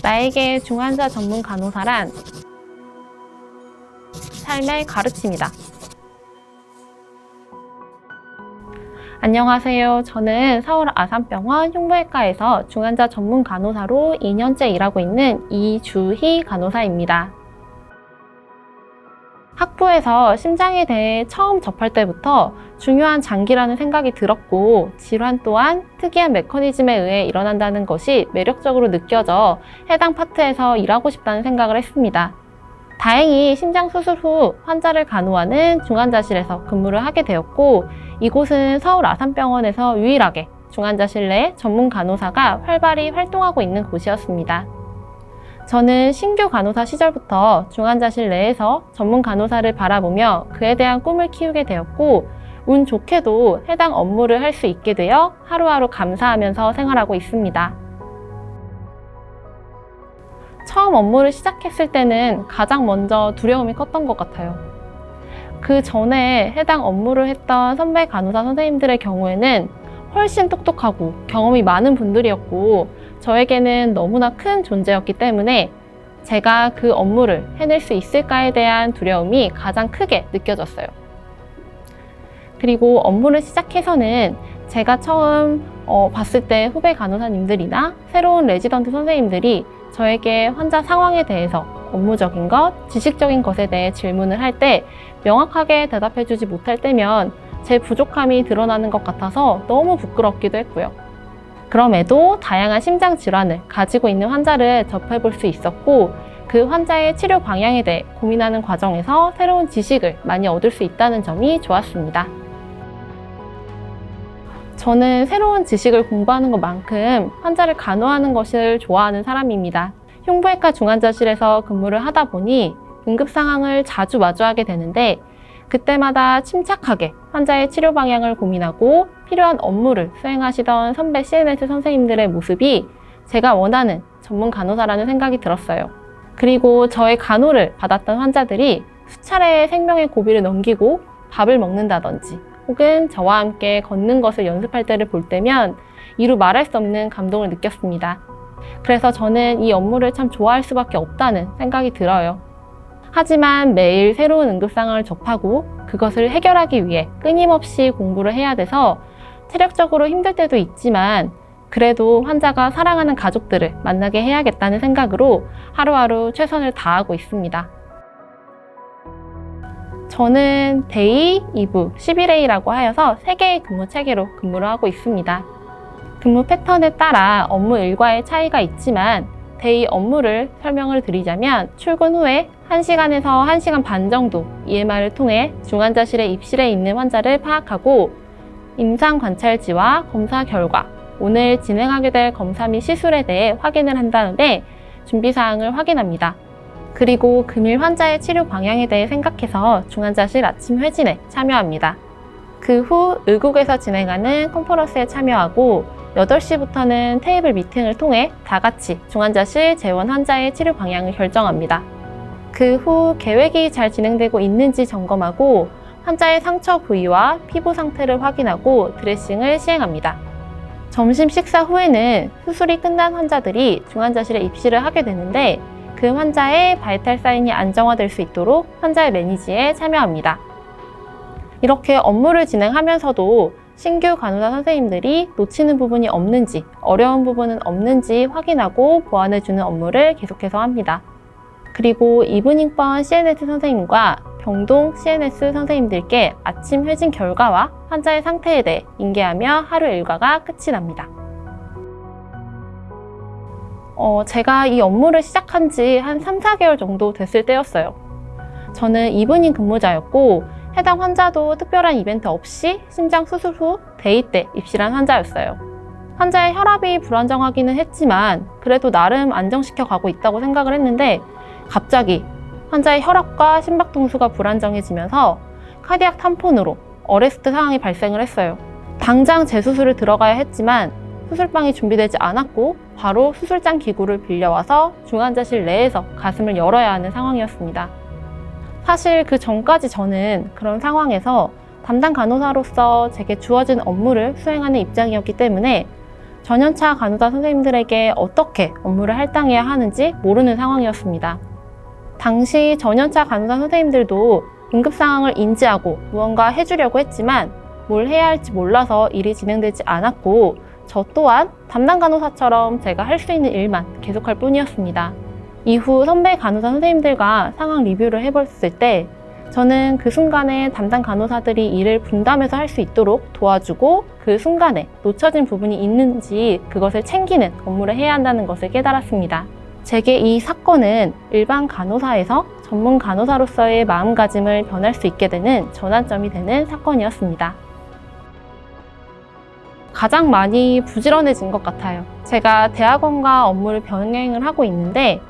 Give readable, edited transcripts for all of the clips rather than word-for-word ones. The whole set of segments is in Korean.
나에게 중환자 전문 간호사란 삶의 가르침이다. 안녕하세요. 저는 서울 아산병원 흉부외과에서 중환자 전문 간호사로 2년째 일하고 있는 이주희 간호사입니다. 학부에서 심장에 대해 처음 접할 때부터 중요한 장기라는 생각이 들었고, 질환 또한 특이한 메커니즘에 의해 일어난다는 것이 매력적으로 느껴져 해당 파트에서 일하고 싶다는 생각을 했습니다. 다행히 심장 수술 후 환자를 간호하는 중환자실에서 근무를 하게 되었고, 이곳은 서울 아산병원에서 유일하게 중환자실 내 전문 간호사가 활발히 활동하고 있는 곳이었습니다. 저는 신규 간호사 시절부터 중환자실 내에서 전문 간호사를 바라보며 그에 대한 꿈을 키우게 되었고, 운 좋게도 해당 업무를 할 수 있게 되어 하루하루 감사하면서 생활하고 있습니다. 처음 업무를 시작했을 때는 가장 먼저 두려움이 컸던 것 같아요. 그 전에 해당 업무를 했던 선배 간호사 선생님들의 경우에는 훨씬 똑똑하고 경험이 많은 분들이었고, 저에게는 너무나 큰 존재였기 때문에 제가 그 업무를 해낼 수 있을까에 대한 두려움이 가장 크게 느껴졌어요. 그리고 업무를 시작해서는 제가 처음 봤을 때 후배 간호사님들이나 새로운 레지던트 선생님들이 저에게 환자 상황에 대해서 업무적인 것, 지식적인 것에 대해 질문을 할 때 명확하게 대답해주지 못할 때면 제 부족함이 드러나는 것 같아서 너무 부끄럽기도 했고요. 그럼에도 다양한 심장 질환을 가지고 있는 환자를 접해볼 수 있었고, 그 환자의 치료 방향에 대해 고민하는 과정에서 새로운 지식을 많이 얻을 수 있다는 점이 좋았습니다. 저는 새로운 지식을 공부하는 것만큼 환자를 간호하는 것을 좋아하는 사람입니다. 흉부외과 중환자실에서 근무를 하다 보니 응급 상황을 자주 마주하게 되는데, 그때마다 침착하게 환자의 치료 방향을 고민하고 필요한 업무를 수행하시던 선배 CNS 선생님들의 모습이 제가 원하는 전문 간호사라는 생각이 들었어요. 그리고 저의 간호를 받았던 환자들이 수차례의 생명의 고비를 넘기고 밥을 먹는다든지 혹은 저와 함께 걷는 것을 연습할 때를 볼 때면 이루 말할 수 없는 감동을 느꼈습니다. 그래서 저는 이 업무를 참 좋아할 수밖에 없다는 생각이 들어요. 하지만 매일 새로운 응급 상황을 접하고 그것을 해결하기 위해 끊임없이 공부를 해야 돼서 체력적으로 힘들 때도 있지만, 그래도 환자가 사랑하는 가족들을 만나게 해야겠다는 생각으로 하루하루 최선을 다하고 있습니다. 저는 데이, 2부, 11A라고 하여서 3개의 근무 체계로 근무를 하고 있습니다. 근무 패턴에 따라 업무 일과의 차이가 있지만, 데이 업무를 설명을 드리자면 출근 후에 1시간에서 1시간 반 정도 EMR을 통해 중환자실의 입실에 있는 환자를 파악하고 임상 관찰지와 검사 결과, 오늘 진행하게 될 검사 및 시술에 대해 확인을 한 다음에 준비사항을 확인합니다. 그리고 금일 환자의 치료 방향에 대해 생각해서 중환자실 아침 회진에 참여합니다. 그 후 의국에서 진행하는 컨퍼런스에 참여하고 8시부터는 테이블 미팅을 통해 다 같이 중환자실 재원 환자의 치료 방향을 결정합니다. 그 후 계획이 잘 진행되고 있는지 점검하고 환자의 상처 부위와 피부 상태를 확인하고 드레싱을 시행합니다. 점심 식사 후에는 수술이 끝난 환자들이 중환자실에 입실을 하게 되는데, 그 환자의 바이탈 사인이 안정화될 수 있도록 환자의 매니지에 참여합니다. 이렇게 업무를 진행하면서도 신규 간호사 선생님들이 놓치는 부분이 없는지, 어려운 부분은 없는지 확인하고 보완해주는 업무를 계속해서 합니다. 그리고 이브닝번 CNS 선생님과 병동 CNS 선생님들께 아침 회진 결과와 환자의 상태에 대해 인계하며 하루 일과가 끝이 납니다. 제가 이 업무를 시작한 지 한 3, 4개월 정도 됐을 때였어요. 저는 이브닝 근무자였고 해당 환자도 특별한 이벤트 없이 심장 수술 후 데이 때 입실한 환자였어요. 환자의 혈압이 불안정하기는 했지만 그래도 나름 안정시켜 가고 있다고 생각을 했는데, 갑자기 환자의 혈압과 심박동수가 불안정해지면서 카디악 탐폰으로 어레스트 상황이 발생을 했어요. 당장 재수술을 들어가야 했지만 수술방이 준비되지 않았고 바로 수술장 기구를 빌려와서 중환자실 내에서 가슴을 열어야 하는 상황이었습니다. 사실 그 전까지 저는 그런 상황에서 담당 간호사로서 제게 주어진 업무를 수행하는 입장이었기 때문에 전연차 간호사 선생님들에게 어떻게 업무를 할당해야 하는지 모르는 상황이었습니다. 당시 전연차 간호사 선생님들도 응급 상황을 인지하고 무언가 해주려고 했지만 뭘 해야 할지 몰라서 일이 진행되지 않았고, 저 또한 담당 간호사처럼 제가 할 수 있는 일만 계속할 뿐이었습니다. 이후 선배 간호사 선생님들과 상황 리뷰를 해봤을 때 저는 그 순간에 담당 간호사들이 일을 분담해서 할 수 있도록 도와주고, 그 순간에 놓쳐진 부분이 있는지 그것을 챙기는 업무를 해야 한다는 것을 깨달았습니다. 제게 이 사건은 일반 간호사에서 전문 간호사로서의 마음가짐을 변할 수 있게 되는 전환점이 되는 사건이었습니다. 가장 많이 부지런해진 것 같아요. 제가 대학원과 업무를 병행을 하고 있는데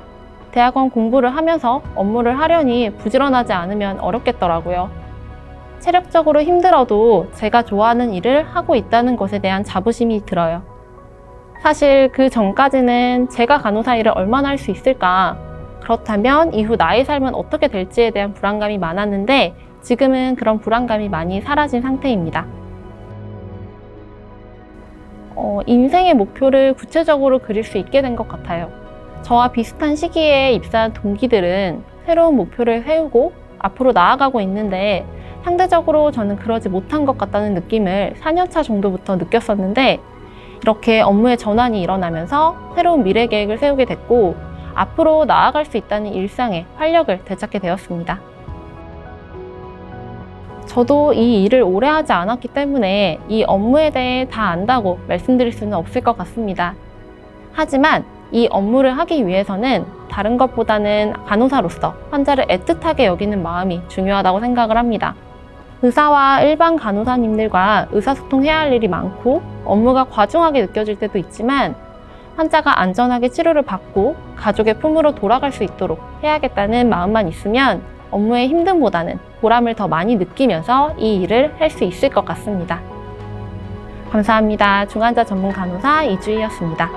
대학원 공부를 하면서 업무를 하려니 부지런하지 않으면 어렵겠더라고요. 체력적으로 힘들어도 제가 좋아하는 일을 하고 있다는 것에 대한 자부심이 들어요. 사실 그 전까지는 제가 간호사 일을 얼마나 할 수 있을까, 그렇다면 이후 나의 삶은 어떻게 될지에 대한 불안감이 많았는데 지금은 그런 불안감이 많이 사라진 상태입니다. 인생의 목표를 구체적으로 그릴 수 있게 된 것 같아요. 저와 비슷한 시기에 입사한 동기들은 새로운 목표를 세우고 앞으로 나아가고 있는데 상대적으로 저는 그러지 못한 것 같다는 느낌을 4년차 정도부터 느꼈었는데, 이렇게 업무의 전환이 일어나면서 새로운 미래 계획을 세우게 됐고 앞으로 나아갈 수 있다는 일상에 활력을 되찾게 되었습니다. 저도 이 일을 오래 하지 않았기 때문에 이 업무에 대해 다 안다고 말씀드릴 수는 없을 것 같습니다. 하지만 이 업무를 하기 위해서는 다른 것보다는 간호사로서 환자를 애틋하게 여기는 마음이 중요하다고 생각을 합니다. 의사와 일반 간호사님들과 의사소통해야 할 일이 많고 업무가 과중하게 느껴질 때도 있지만, 환자가 안전하게 치료를 받고 가족의 품으로 돌아갈 수 있도록 해야겠다는 마음만 있으면 업무의 힘듦보다는 보람을 더 많이 느끼면서 이 일을 할 수 있을 것 같습니다. 감사합니다. 중환자 전문 간호사 이주희였습니다.